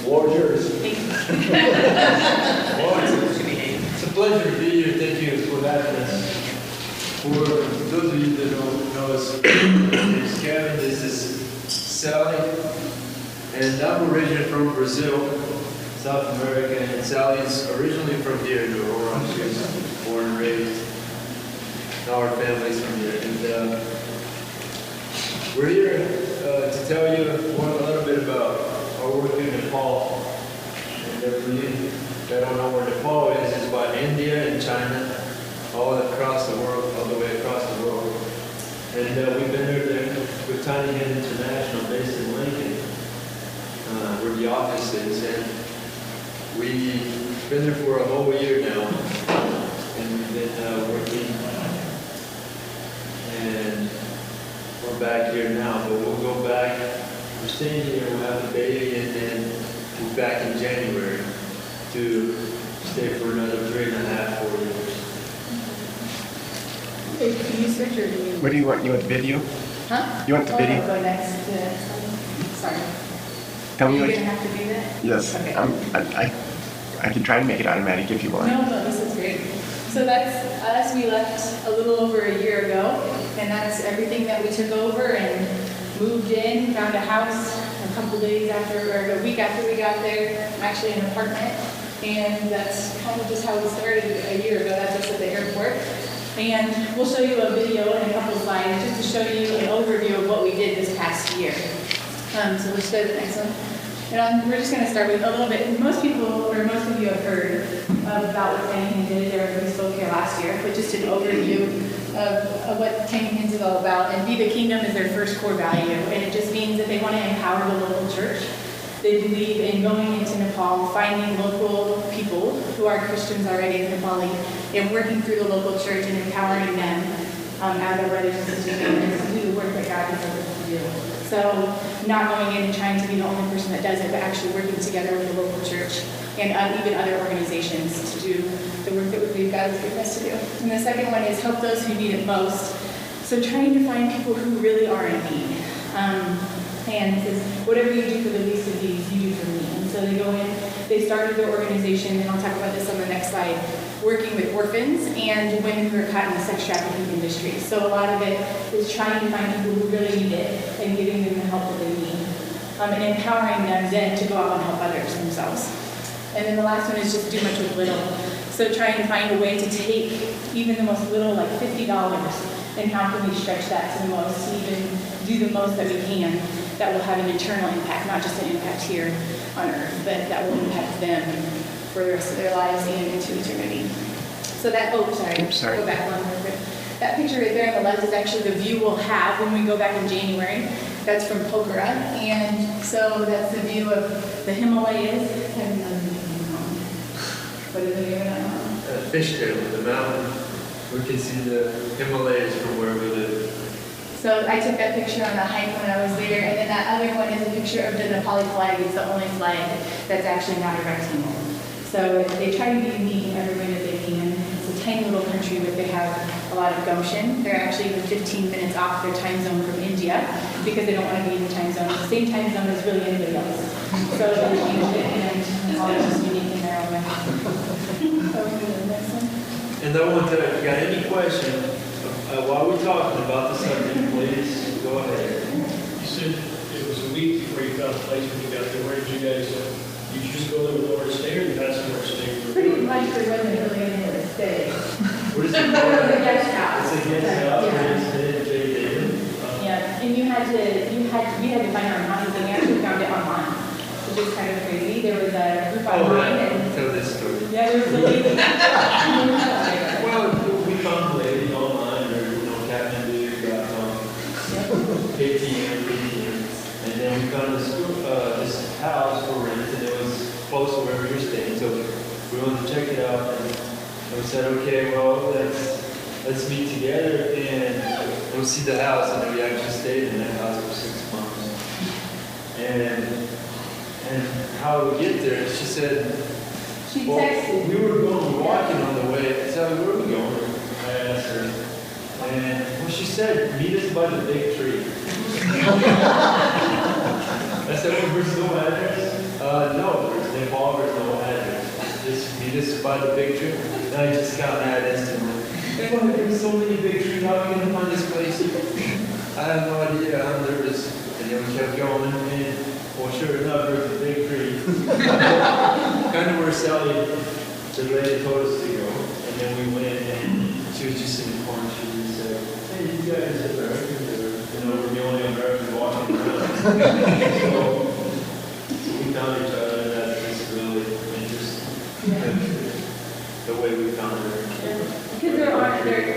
War yours. Well, it's a pleasure to be here. Thank you for having us. For those of you that don't know us, my name is Kevin. This is Sally. And I'm originally from Brazil, South America. And Sally's originally from here in Aurora. She was born and raised. Now our family's from here. And we're here to tell you a little bit about our work in Nepal. And for you that don't know where Nepal is, it's by India and China, all across the world, all the way across the world. And we've been there with Tiny Hand International, based in Lincoln, where the office is. And we've been there for a whole year now. And we've been working. And we're back here now, but we'll go back. We're staying here, we'll have a baby, and then we're back in January to stay for another 3.5, 4 years. Hey, can you switch or do you? What do you want? You want the video? Huh? You want the video? I'll go next to, sorry. Tell me You're what. gonna have to do that? Yes. Okay. I can try and make it automatic if you want. No, this is great. So that's us. We left a little over a year ago, and that's everything that we took over and moved in, found a house a couple days after, or a week after we got there, actually an apartment. And that's kind of just how we started a year ago. That's us at the airport. And we'll show you a video and a couple slides just to show you an overview of what we did this past year. So let's go to the next one. And we're just going to start with a little bit. Most people, or most of you have heard about what Tiny Hands did there. We spoke here last year, but just an overview of what Tiny Hands is all about. And Be the Kingdom is their first core value. And it just means that they want to empower the local church. They believe in going into Nepal, finding local people who are Christians already in Nepali, and working through the local church and empowering them as their brothers and sisters to do the work that God has ordered them to do. So not going in and trying to be the only person that does it, but actually working together with the local church and even other organizations to do the work that we believe God has given us to do. And the second one is help those who need it most. So trying to find people who really are in need. And it says, whatever you do for the least of these, you do for me. And so they go in, they started their organization, and I'll talk about this on the next slide, working with orphans and women who are caught in the sex trafficking industry. So a lot of it is trying to find people who really need it and giving them the help that they need. And empowering them then to go out and help others themselves. And then the last one is just do much with little. So trying to find a way to take even the most little, like $50, and how can we stretch that to the most, to even do the most that we can that will have an eternal impact, not just an impact here on earth, but that will impact them for the rest of their lives and into eternity. So that, go back one more quick. That picture right there on the left is actually the view we'll have when we go back in January. That's from Pokhara. And so that's the view of the Himalayas. What is the name of that mountain? Fishtail, the mountain. We can see the Himalayas from where we live. So I took that picture on the hike when I was there, and then that other one is a picture of the Nepali flag. It's the only flag that's actually not a rectangle. So they try to be unique in every way that they can. It's a tiny little country, but they have a lot of gumption. They're actually even 15 minutes off their time zone from India because they don't want to be in the time zone. The same time zone as really anybody else. So they changed it, and it's all just unique in their own way. So we'll go to the next one. And I want to, if you got any question, while we're talking about the subject, please go ahead. You said it was a week before you found a place when you got there. Where did you guys, did you just go there with nowhere to stay, or you had somewhere to stay? Pretty much there wasn't really anywhere to stay. What is it It was a called? guest house. It's a guest house. Yeah. Yeah. Yeah, and we had to find our own houses, and we actually found it online, which is kind of crazy. There was a group online, and Tell this story. yeah, there was a lady. Well, we found a lady online, or Kathmandu.com, ATM, and then we found this house for rent, and it was close to where we were staying, so we wanted to check it out, and we said, okay, well, let's meet together and we'll see the house, and then we actually stayed in that house for 6 months. And how we get there, she said, She texted. we were walking on the way. I said, where are we going? I asked her. And well, she said, meet us by the big tree. I said, well, where's no address? No, by the big tree. And I just got mad instantly. Hey, why there's so many big trees, how are we gonna find this place? I have no idea, I'm nervous. And then we kept going, and well, sure enough, there was a big tree. Kind of where Sally, the lady told us to go. And then we went, and she was just in the corner, she just said, hey, you guys are Americans, or, we're the only Americans walking around. So we found each other, and that's just really interesting. The way we found her. Because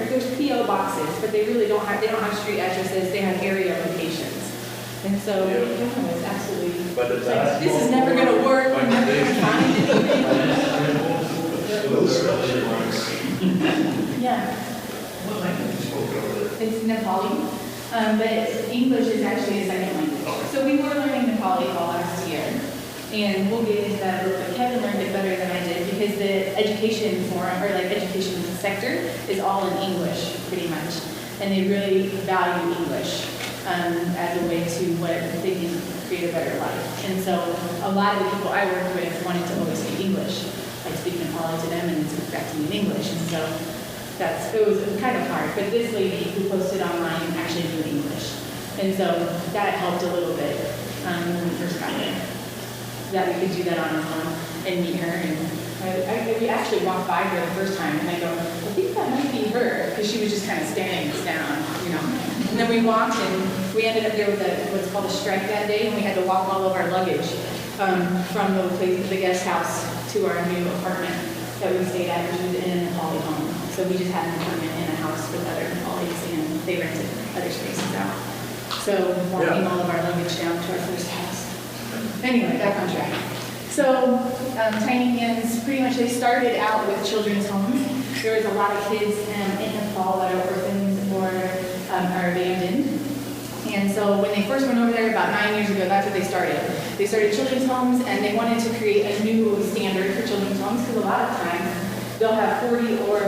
there's PO boxes, but they really don't have street addresses, they have area locations. And so, it's absolutely, But the like, this is never gonna work, we're never gonna find anything. Yeah. What language you spoke over there? It's Nepali, but English is actually a second language. So we were learning Nepali all last year, and we'll get into that a little bit. Kevin learned it better than I did because the education forum, or like education sector, is all in English, pretty much. And they really value English as a way to what they can create a better life. And so a lot of the people I worked with wanted to always speak English. I speak Nepali to them and it's back to me in English. And so it was kind of hard. But this lady who posted online actually knew English. And so that helped a little bit when we first got in. That we could do that on our own and meet her. And we actually walked by her the first time and I go, I think that might be her, because she was just kind of staring us down, And then we walked and we ended up there with what's called a strike that day, and we had to walk all of our luggage from the guest house to our new apartment that we stayed at, which was in a Nepali home. So we just had an apartment in a house with other Nepalis, and they rented other spaces out. So walking all of our luggage down to our first house. Anyway, back on track. So Tiny Hands, pretty much they started out with children's homes. There was a lot of kids in Nepal that are orphans or are abandoned. And so when they first went over there about 9 years ago, that's what they started. They started children's homes, and they wanted to create a new standard for children's homes, because a lot of times they'll have 40 or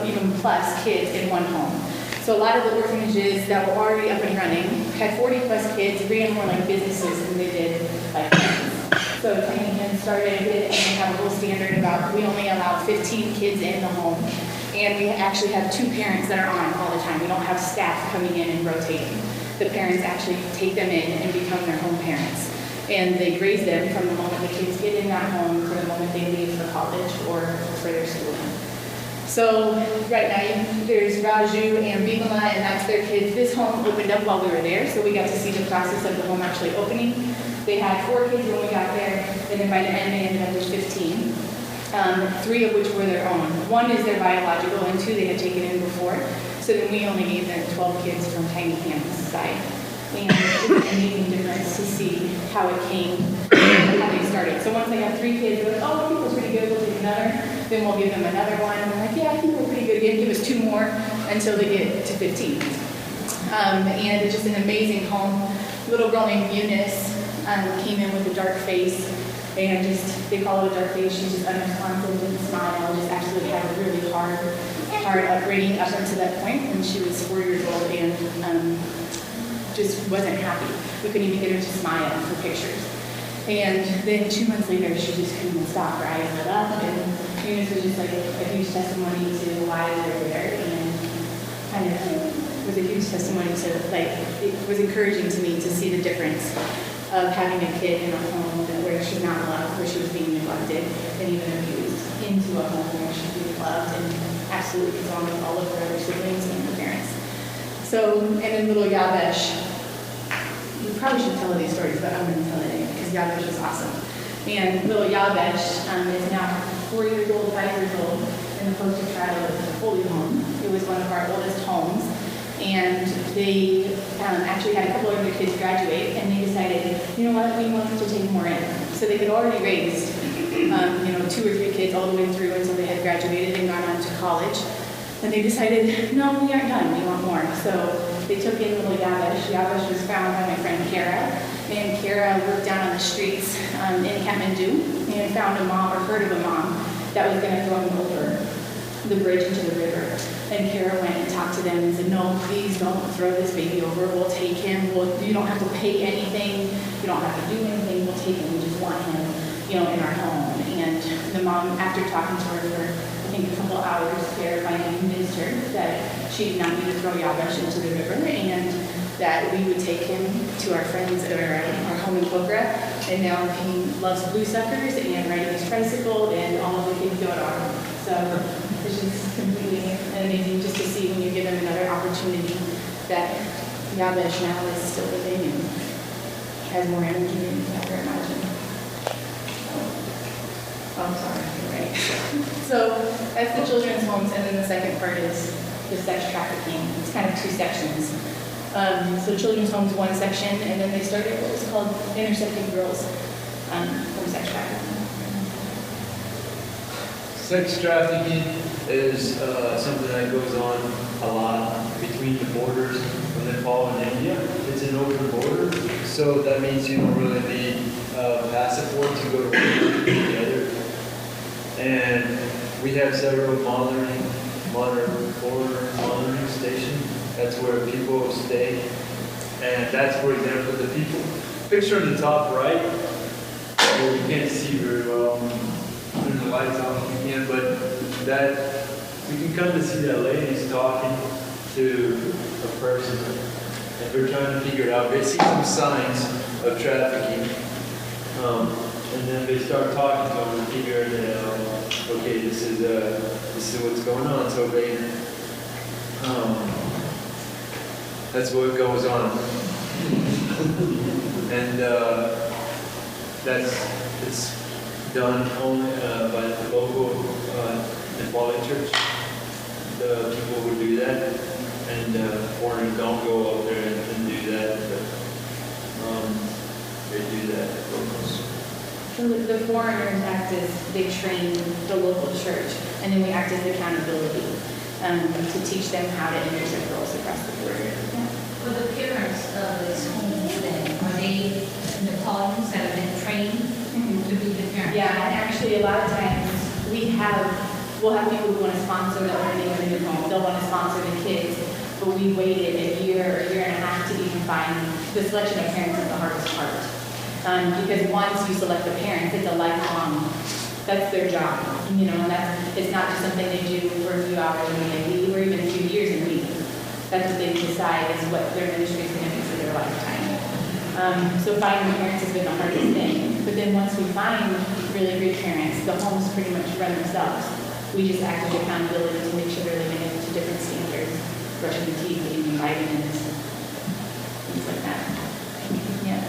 even plus kids in one home. So a lot of the orphanages that were already up and running had 40 plus kids, ran more like businesses than they did like homes. So Tiny Hands started it, and they have a whole standard about we only allow 15 kids in the home. And we actually have 2 parents that are on all the time. We don't have staff coming in and rotating. The parents actually take them in and become their home parents. And they raise them from the moment the kids get in that home to the moment they leave for college or for their schooling. So right now there's Raju and Bimala, and that's their kids. This home opened up while we were there, so we got to see the process of the home actually opening. They had 4 kids when we got there, and then by the end they ended up with 15. 3 of which were their own. 1 is their biological, and 2 they had taken in before. So then we only gave them 12 kids from Tiny Hands' side. And it's an amazing difference to see how it came, how they started. So once they have 3 kids, they're like, oh, I think we're pretty good, we'll take another. Then we'll give them another one. And they're like, yeah, I think we're pretty good. Again, give us 2 more until they get to 15. And it's just an amazing home. Little girl named Eunice came in with a dark face. And they call it a dark face. She's just unresponsive, didn't smile, just actually had a really hard upbringing up until that point when she was 4 years old and just wasn't happy. We couldn't even get her to smile for pictures. And then 2 months later, she just couldn't stop her eyes lit up, and Eunice was just like a huge testimony to why they're there, and kind of was a huge testimony to, it was encouraging to me to see the difference of having a kid in a home where she's not loved, where she was being neglected and even abused, into a home where she's being loved and absolutely gets on with all of her other siblings and her parents. So, and then little Yavesh, you probably should tell her these stories, but I'm going to tell it anyway, because Yavesh is awesome. And little Yavesh is now 4 years old, 5 years old, in the poster child of the Holy Home. It was one of our oldest homes. And they actually had a couple of their kids graduate, and they decided, you know what, we want to take more in. So they had already raised, 2 or 3 kids all the way through until they had graduated and gone on to college. And they decided, no, we aren't done, we want more. So they took in little Yavesh. Yavesh was found by my friend Kara. And Kara worked down on the streets in Kathmandu and found a mom, or heard of a mom, that was going to throw him over the bridge into the river. And Kara went and talked to them and said, no, please don't throw this baby over. We'll take him. You don't have to pay anything. You don't have to do anything. We'll take him. We just want him in our home. And the mom, after talking to her for, I think, a couple hours, clarifying and convinced her that she did not need to throw Yabesh into the river, and that we would take him to our friends or our home in Poker. And now he loves blue suckers and riding his tricycle and all of the things going on. So it's just completely amazing just to see when you give him another opportunity that Yabesh now is still living and has more energy than you can ever imagine. Oh, I'm sorry, you're right. So that's the children's homes, and then the second part is the sex trafficking. It's kind of two sections. So children's homes, one section, and then they started what was called Intercepting Girls from sex trafficking. Sex trafficking is something that goes on a lot between the borders of Nepal and India. It's an open border, so that means you don't really need a passport to go to one together. And we have several monitoring stations. That's where people stay. And that's, for example, the people. Picture on the top right, well, you can't see very well. Turn the lights off if you can, but that, you can kind of see that lady's talking to a person. And they're trying to figure it out. They see some signs of trafficking. And then they start talking to them and figuring it out. Okay, this is what's going on. So they, that's what goes on. And it's done only by the local Nepali church. The people who do that, and foreigners don't go up there and do that, but they do that, locals. So the foreigners act as, they train the local church, and then we act as accountability to teach them how to intercept girls across the border. Yeah. For the parents of this homes then, are they Nepalese that have been trained to be the parents? Yeah, and actually a lot of times we'll have people who want to sponsor the opening of a new home. They'll want to sponsor the kids, but we waited a year and a half to even find the selection of parents is the hardest part. Because once you select the parents, it's a lifelong, that's their job, and it's not just something they do for a few hours and they leave, or even a few years and leave. That's what they decide is what their ministry is going to be for their lifetime. So finding the parents has been the hardest thing. But then once we find really great parents, the homes pretty much run themselves. We just act with accountability to make sure they're living up to different standards, brushing the teeth, eating vitamins, things like that. Yeah.